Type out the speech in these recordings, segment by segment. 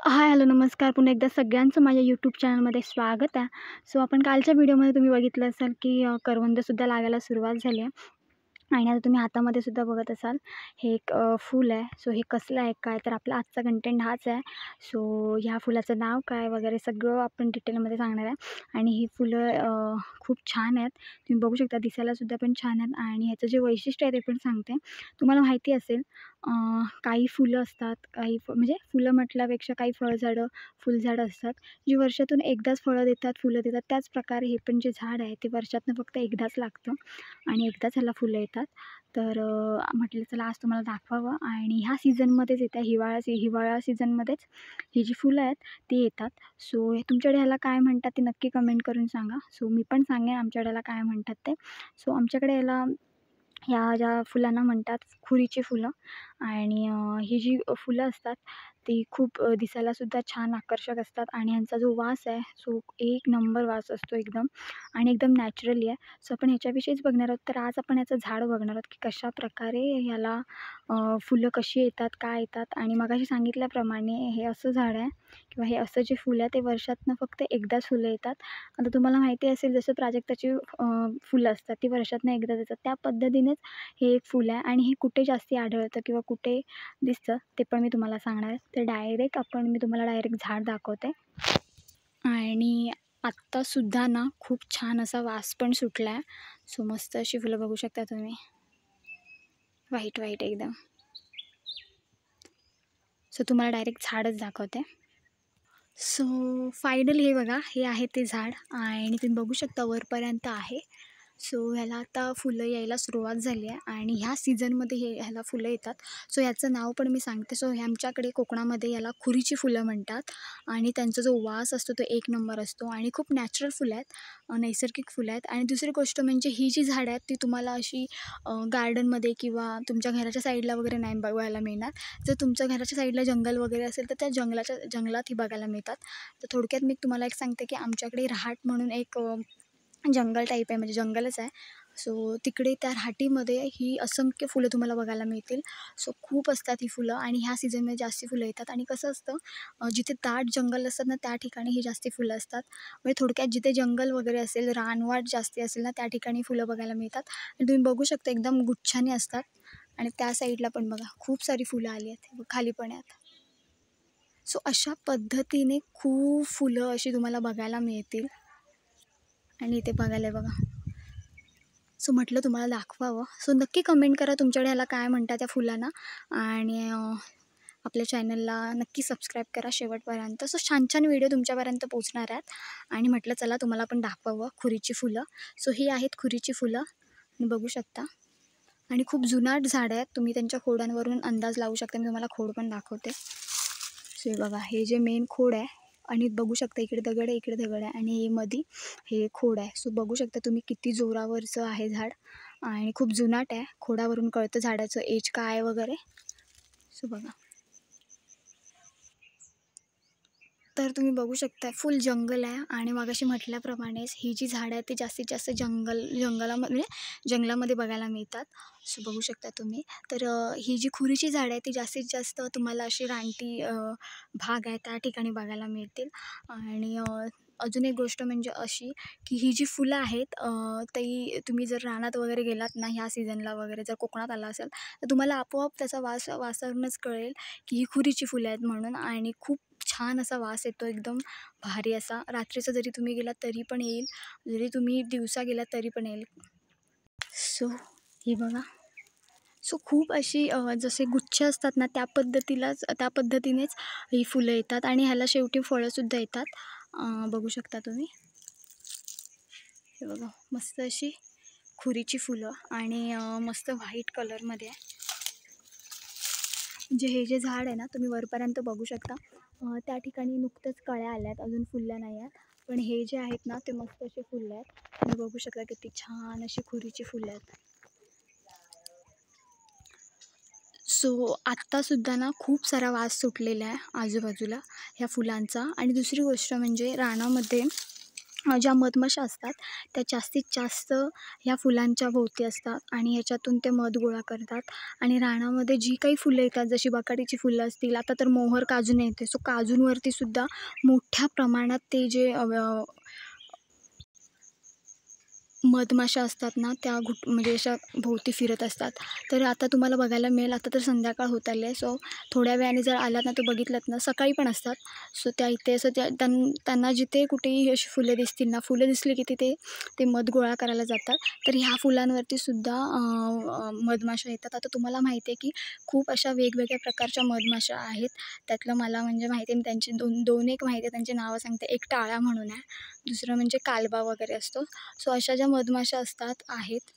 हाय, hello, नमस्कार. पुन्हा एकदा सगळ्यांचं माझ्या यूट्यूब चॅनलमध्ये स्वागत आहे. सो आपण कालच्या व्हिडिओमध्ये तुम्ही बघितलं असाल की करवंदसुद्धा लागायला सुरुवात झाली आहे. आणि आता तुम्ही हातामध्ये सुद्धा बघत असाल, हे एक फूल आहे. सो हे कसलं आहे, काय, तर आपला आजचा कंटेंट हाच आहे. सो ह्या फुलाचं नाव काय वगैरे सगळं आपण डिटेलमध्ये सांगणार आहे. आणि ही फुलं खूप छान आहेत. तुम्ही बघू शकता, दिसायलासुद्धा पण छान आहेत आणि ह्याचं जे वैशिष्ट्य आहे ते पण सांगते. तुम्हाला माहिती असेल, अ, काही फुलं असतात, काही म्हणजे फुलं म्हटल्यापेक्षा काही फळझाडं, फुलझाडं असतात, जी वर्षातून एकदाच फळं देतात, फुलं देतात. त्याचप्रकारे हे पण जे झाड आहे ते वर्षातून फक्त एकदाच लागतं आणि एकदाच ह्याला फुलं येतात. तर म्हटलं चला आज तुम्हाला दाखवावं आणि ह्या सीझनमध्येच येतं, हिवाळा सीझनमध्येच ही जी फुलं आहेत ती येतात. सो तुमच्याकडे ह्याला काय म्हणतात ते नक्की कमेंट करून सांगा. सो मी पण सांगेन आमच्याकडे ह्याला काय म्हणतात ते. सो आमच्याकडे ह्या ज्या फुलांना म्हणतात खुरीची फुलं. आणि ही जी फुलं असतात ती खूप दिसायलासुद्धा छान आकर्षक असतात आणि ह्यांचा जो वास आहे सो एक नंबर वास असतो एकदम आणि एकदम नॅचरली आहे. सो आपण ह्याच्याविषयीच बघणार आहोत. तर आज आपण ह्याचं झाड बघणार आहोत की कशाप्रकारे ह्याला फुलं कशी येतात, काय येतात. आणि मगाशी सांगितल्याप्रमाणे हे असं झाड आहे किंवा हे असं जे फुलं आहे ते वर्षातनं फक्त एकदाच फुलं येतात. आता तुम्हाला माहिती असेल, जसं प्राजक्ताची फुलं असतात ती वर्षातनं एकदाच येतात, त्या पद्धतीनेच हे एक फुल आहे. आणि हे कुठे जास्ती आढळतं किंवा कुठे दिसतं ते पण मी तुम्हाला सांगणार आहे. तर मी तुम्हाला डायरेक्ट झाड दाखवते. आणि आत्तासुद्धा ना खूप छान असा वास पण सुटला आहे. सो मस्त अशी फुलं बघू शकता तुम्ही, व्हाईट व्हाईट एकदम. सो तुम्हाला डायरेक्ट झाडच दाखवते. सो फायनली हे बघा, हे आहे ते झाड आणि तुम्ही बघू शकता वरपर्यंत आहे. सो ह्याला आता फुलं यायला सुरुवात झाली आहे आणि ह्या सीझनमध्ये ह्याला फुलं येतात. सो ह्याचं नाव पण मी सांगते. सो हे आमच्याकडे कोकणामध्ये याला खुरीची फुलं म्हणतात आणि त्यांचा जो वास असतो तो एक नंबर असतो आणि खूप नॅचरल फुलं आहेत, नैसर्गिक फुलं आहेत. आणि दुसरी गोष्ट म्हणजे ही जी झाडं आहेत ती तुम्हाला अशी गार्डनमध्ये किंवा तुमच्या घराच्या साईडला वगैरे नाही बघायला मिळणार. जर तुमच्या घराच्या साईडला जंगल वगैरे असेल तर त्या जंगलात ही बघायला मिळतात. तर थोडक्यात मी तुम्हाला एक सांगते की आमच्याकडे रहाट म्हणून एक जंगल टाईप आहे, म्हणजे जंगलच आहे. सो तिकडे त्या राहाटीमध्ये ही असंख्य फुलं तुम्हाला बघायला मिळतील. सो खूप असतात ही फुलं आणि ह्या सीझनमध्ये जास्ती फुलं येतात. आणि कसं असतं, जिथे दाट जंगल असतात ना त्या ठिकाणी ही जास्ती फुलं असतात. म्हणजे थोडक्यात जिथे जंगल वगैरे असेल, रानवाट जास्ती असेल ना त्या ठिकाणी फुलं बघायला मिळतात. आणि तुम्ही बघू शकता एकदम गुच्छाने असतात. आणि त्या साईडला पण बघा खूप सारी फुलं आली आहेत, खाली पण आहेत. सो अशा पद्धतीने खूप फुलं अशी तुम्हाला बघायला मिळतील. आणि इथे बघायला बघा. सो म्हटलं तुम्हाला दाखवावं. सो नक्की कमेंट करा तुमच्याकडे ह्याला काय म्हणतात त्या फुलांना. आणि आपल्या चॅनलला नक्की सबस्क्राईब करा शेवटपर्यंत. सो छान छान व्हिडिओ तुमच्यापर्यंत पोहोचणार आहेत. आणि म्हटलं चला तुम्हाला पण दाखवावं खुरीची फुलं. सो ही आहेत खुरीची फुलं, तुम्ही बघू शकता. आणि खूप जुनाट झाड आहेत, तुम्ही त्यांच्या खोडांवरून अंदाज लावू शकता. मी तुम्हाला खोड पण दाखवते. सो हे बघा, हे जे मेन खोड आहे आणि बघू शकता इकडे दगड आहे, इकडे दगड आहे आणि हे मध्ये हे खोड आहे. सो बघू शकता तुम्ही किती जोरावरचं आहे झाड आणि खूप जुनाट आहे. खोडावरून कळतं झाडाचं एज काय आहे वगैरे. सो बघा, तर तुम्ही बघू शकता फुल जंगल आहे. आणि मगाशी म्हटल्याप्रमाणेच ही जी झाडं आहेत ती जास्तीत जास्त जंगलामध्ये जंगलामध्ये बघायला मिळतात. सो बघू शकता तुम्ही. तर ही जी खुरीची झाडं आहे ती जास्तीत जास्त तुम्हाला अशी रानटी भाग आहे त्या ठिकाणी बघायला मिळतील. आणि अजून एक गोष्ट म्हणजे अशी की ही जी फुलं आहेत ती तुम्ही जर रानात वगैरे गेलात ना ह्या सीझनला वगैरे, जर कोकणात आला असेल तर तुम्हाला आपोआप त्याचा वासावरूनच कळेल की ही खुरीची फुलं आहेत म्हणून. आणि खूप छान असा वास येतो, एकदम भारी असा. रात्रीचा जरी तुम्ही गेलात तरी पण येईल, जरी तुम्ही दिवसा गेलात तरी पण येईल. सो हे बघा. सो खूप अशी जसे गुच्छ असतात ना त्या पद्धतीनेच ही फुलं येतात आणि ह्याला शेवटी फळंसुद्धा येतात. बघू शकता तुम्ही. हे बघा मस्त अशी खुरीची फुलं आणि मस्त व्हाईट कलरमध्ये आहे. म्हणजे हे जे झाड आहे ना तुम्ही वरपर्यंत बघू शकता. त्या ठिकाणी नुकतंच कळ्या आल्या आहेत, अजून फुलल्या नाही आहेत. पण हे जे आहेत ना ते मस्त असे फुलले आहेत. तुम्ही बघू शकता किती छान अशी खुरीची फुलं आहेत. सो आत्तासुद्धा ना खूप सारा वास सुटलेला आहे आजूबाजूला ह्या फुलांचा. आणि दुसरी गोष्ट म्हणजे रानामध्ये ज्या मधमाशा असतात त्या जास्तीत जास्त ह्या फुलांच्या भोवती असतात आणि ह्याच्यातून ते मध गोळा करतात. आणि रानामध्ये जी काही फुलं येतात, जशी बकाटीची फुलं असतील, आता तर मोहर काजून येते, सो काजूंवरती सुद्धा मोठ्या प्रमाणात ते जे मधमाशा असतात ना, त्या म्हणजे अशा भोवती फिरत असतात. तर आता तुम्हाला बघायला मिळेल. आता तर संध्याकाळ होत आली आहे, सो थोड्या वेळाने जर आलात ना, तर बघितलंत ना, सकाळी पण असतात. सो त्या इथे असं त्यांना जिथे कुठेही अशी फुलं दिसतील ना, फुलं दिसली की तिथे ते मध गोळा करायला जातात. तर ह्या फुलांवरती सुद्धा मधमाशा येतात. आता तुम्हाला माहिती आहे की खूप अशा वेगवेगळ्या प्रकारच्या मधमाशा आहेत. त्यातलं मला म्हणजे माहिती आहे, मी त्यांची दोन एक माहिती आहे, त्यांची नावं सांगते. एक टाळा म्हणून आहे, दुसरं म्हणजे कालबा वगैरे असतो. सो अशा ज्या मधमाशा आहेत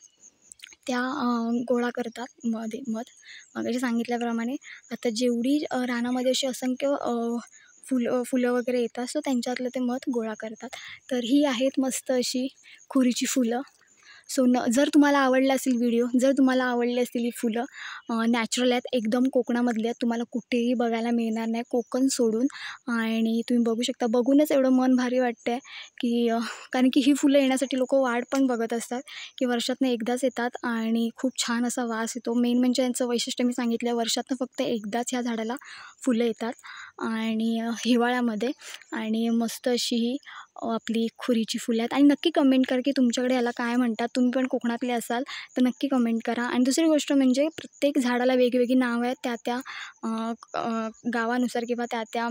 त्या गोळा करतात मगाशी सांगितल्याप्रमाणे. आता जेवढी रानामध्ये अशी असंख्य फुलं वगैरे येतात, सो त्यांच्यातलं ते मध गोळा करतात. तर ही आहेत मस्त अशी खुरीची फुलं. सो जर तुम्हाला आवडला असेल व्हिडिओ, जर तुम्हाला आवडली असतील ही फुलं, नॅचरल आहेत, एकदम कोकणामधली आहेत, तुम्हाला कुठेही बघायला मिळणार नाही कोकण सोडून. आणि तुम्ही बघू शकता, बघूनच एवढं मन भारी वाटतं आहे की कारण की ही फुलं येण्यासाठी लोकं वाट पण बघत असतात की वर्षातनं एकदाच येतात आणि खूप छान असा वास येतो. मेन म्हणजे यांचं वैशिष्ट्य मी सांगितलं, वर्षातनं फक्त एकदाच ह्या झाडाला फुलं येतात आणि हिवाळ्यामध्ये. आणि मस्त अशी ही आपली खुरीची फुलं आहेत. आणि नक्की कमेंट करा की तुमच्याकडे याला काय म्हणतात. तुम्ही पण कोकणातले असाल तर नक्की कमेंट करा. आणि दुसरी गोष्ट म्हणजे प्रत्येक झाडाला वेगवेगळी नावं आहेत, त्या गावानुसार किंवा त्या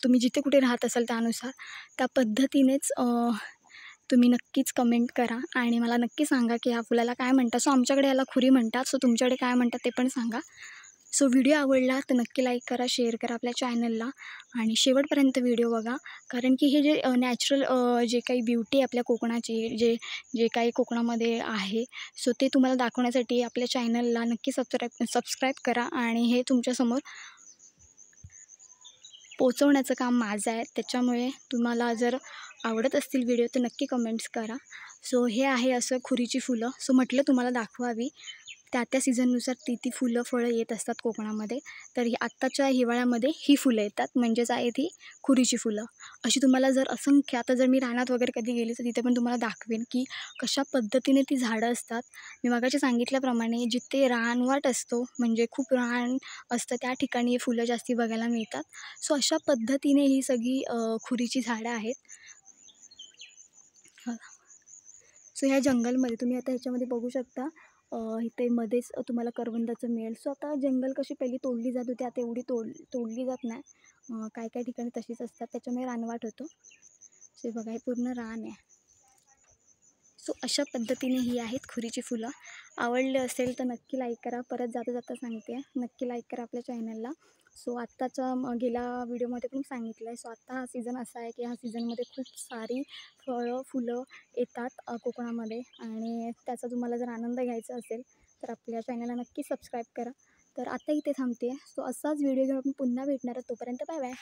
तुम्ही जिथे कुठे राहत असाल त्यानुसार, त्या पद्धतीनेच तुम्ही नक्कीच कमेंट करा आणि मला नक्की सांगा की ह्या फुलाला काय म्हणतात. सो आमच्याकडे याला खुरी म्हणतात, सो तुमच्याकडे काय म्हणतात ते पण सांगा. सो व्हिडिओ आवडला तर नक्की लाईक करा, शेअर करा आपल्या चॅनलला आणि शेवटपर्यंत व्हिडिओ बघा. कारण की हे जे नॅचरल जे काही ब्युटी आहे आपल्या कोकणाची, जे जे काही कोकणामध्ये आहे, सो ते तुम्हाला दाखवण्यासाठी आपल्या चॅनलला नक्की सबस्क्राईब करा आणि हे तुमच्यासमोर पोचवण्याचं काम माझं आहे. त्याच्यामुळे तुम्हाला जर आवडत असतील व्हिडिओ तर नक्की कमेंट्स करा. सो हे आहे असं खुरीची फुलं. सो म्हटलं तुम्हाला दाखवावी. त्या सीझननुसार ती फुलं, फळं येत असतात कोकणामध्ये. तर ही आत्ताच्या हिवाळ्यामध्ये ही फुलं येतात, म्हणजेच आहेत ही खुरीची फुलं. अशी तुम्हाला जर असंख्य, आता जर मी रानात वगैरे कधी गेली तर तिथे पण तुम्हाला दाखवेन की कशा पद्धतीने ती झाडं असतात. मी मगाशी सांगितल्याप्रमाणे जिथे रानवाट असतो, म्हणजे खूप रान असतं, त्या ठिकाणी ही फुलं जास्ती बघायला मिळतात. सो अशा पद्धतीने ही सगळी खुरीची झाडं आहेत. सो ह्या जंगलमध्ये तुम्ही आता ह्याच्यामध्ये बघू शकता, इथे मध्येच तुम्हाला करवंदाचं मिळेल. सो आता जंगल कशी पहिली तोडली जात होती, आता एवढी तोडली जात नाही. काही काही ठिकाणी तशीच असतात, त्याच्यामुळे रानवाट होतो. सो हे बघा, हे पूर्ण रान आहे. सो अशा पद्धतीने ही आहेत खुरीची फुलं. आवडले असेल तर नक्की लाईक करा. परत जाता जाता सांगते, नक्की लाईक करा आपल्या चॅनलला. सो आत्ताच्या गेल्या व्हिडिओमध्ये पण सांगितलं आहे. सो आत्ता हा सीझन असा आहे की ह्या सीझनमध्ये खूप सारी फळं, फुलं येतात कोकणामध्ये आणि त्याचा तुम्हाला जर आनंद घ्यायचा असेल तर आपल्या चॅनलला नक्की सबस्क्राईब करा. तर आता इथे थांबते. सो असाच व्हिडिओ घेऊन आपण पुन्हा भेटणार आहोत. तोपर्यंत बाय बाय.